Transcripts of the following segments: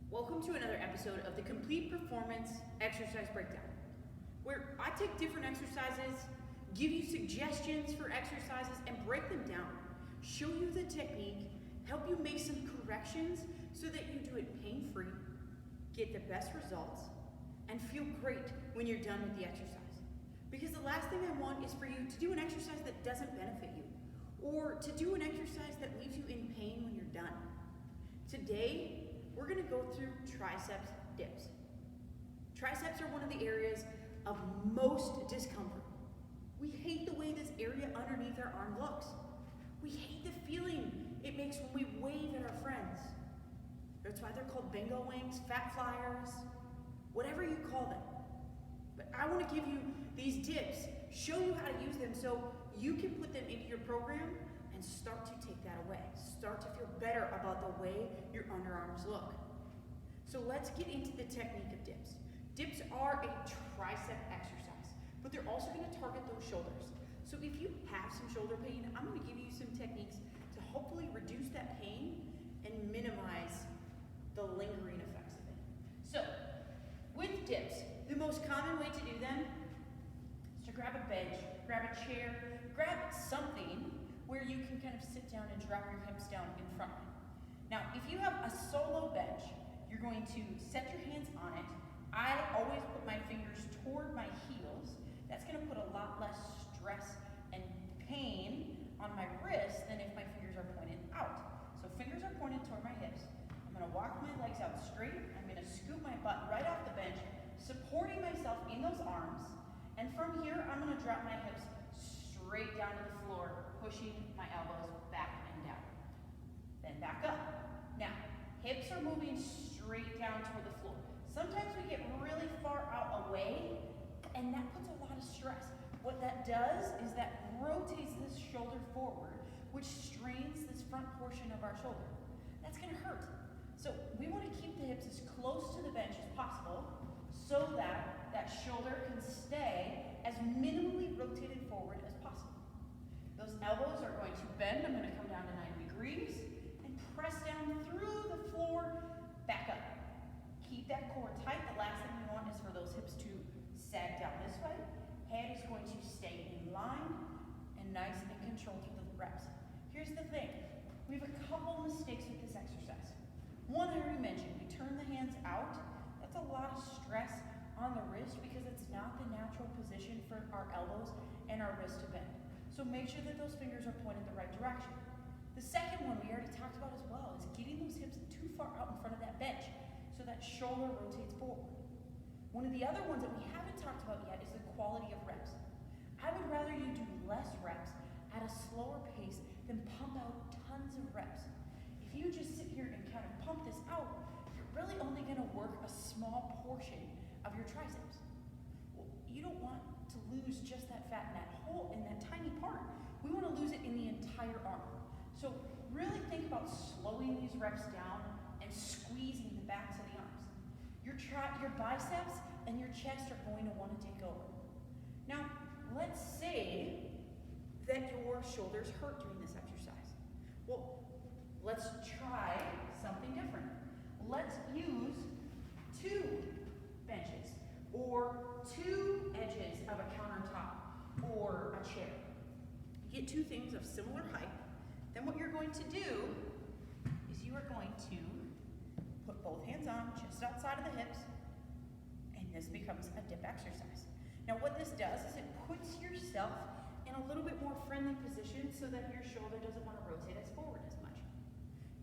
Welcome to another episode of the Complete Performance Exercise Breakdown, where I take different exercises, give you suggestions for exercises, and break them down, show you the technique, help you make some corrections so that you do it pain-free, get the best results, and feel great when you're done with the exercise. Because the last thing I want is for you to do an exercise that doesn't benefit you, or to do an exercise that leaves you in pain when you're done. Today, we're going to go through triceps dips. Triceps are one of the areas of most discomfort. We hate the way this area underneath our arm looks. We hate the feeling it makes when we wave at our friends. That's why they're called bingo wings, fat flyers, whatever you call them. But I want to give you these dips, show you how to use them so you can put them into your program and start to take that away. Start to feel better about the way your underarms look. So let's get into the technique of dips. Dips are a tricep exercise, but they're also going to target those shoulders. So if you have some shoulder pain, I'm going to give you some techniques to hopefully reduce that pain and minimize the lingering effects of it. So with dips, the most common way to do them is to grab a bench, grab a chair, grab something where you can kind of sit down and drop your hips down in front of you. Now, if you have a solo bench, you're going to set your hands on it. I always put my fingers toward my heels. That's gonna put a lot less stress and pain on my wrist than if my fingers are pointed out. So fingers are pointed toward my hips. I'm gonna walk my legs out straight. I'm gonna scoop my butt right off the bench, supporting myself in those arms. And from here, I'm gonna drop my hips straight down to the floor, pushing my elbows back and down. Then back up. Now, hips are moving straight down toward the floor. Sometimes we get really far out away, and that puts a lot of stress. What that does is that rotates this shoulder forward, which strains this front portion of our shoulder. That's gonna hurt. So we wanna keep the hips as close to the bench as possible so that that shoulder can stay as minimally rotated forward as possible. Those elbows are going to bend. I'm going to come down to 90 degrees and press down through the floor, back up. Keep that core tight. The last thing we want is for those hips to sag down this way. Head is going to stay in line and nice and controlled through the reps. Here's the thing. We have a couple mistakes with this exercise. One I already mentioned. We turn the hands out. That's a lot of stress on the wrist because it's not the natural position for our elbows and our wrist to bend. So make sure that those fingers are pointed the right direction. The second one we already talked about as well is getting those hips too far out in front of that bench so that shoulder rotates forward. One of the other ones that we haven't talked about yet is the quality of reps. I would rather you do less reps at a slower pace than pump out tons of reps. If you just sit here and kind of pump this out, you're really only going to work a small portion of your triceps. Well, you don't want to lose just that fat in that hole, in that tiny part. We want to lose it in the entire arm. So really think about slowing these reps down and squeezing the backs of the arms. Your biceps and your chest are going to want to take over. Now, let's say that your shoulders hurt during this exercise. Well, let's try something different. Let's use two benches or two edges of a countertop or a chair. You get two things of similar height. Then what you're going to do is you are going to put both hands on just outside of the hips, and this becomes a dip exercise. Now what this does is it puts yourself in a little bit more friendly position so that your shoulder doesn't want to rotate as forward as much.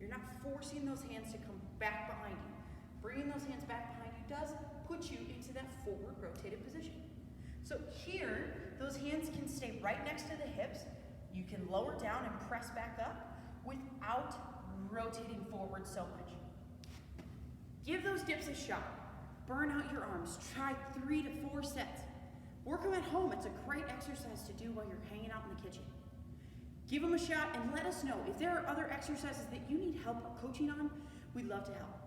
You're not forcing those hands to come back behind you. Bringing those hands back behind you does put you into that forward rotated position. So here, those hands can stay right next to the hips. You can lower down and press back up without rotating forward so much. Give those dips a shot. Burn out your arms. Try 3 to 4 sets. Work them at home. It's a great exercise to do while you're hanging out in the kitchen. Give them a shot and let us know if there are other exercises that you need help or coaching on. We'd love to help.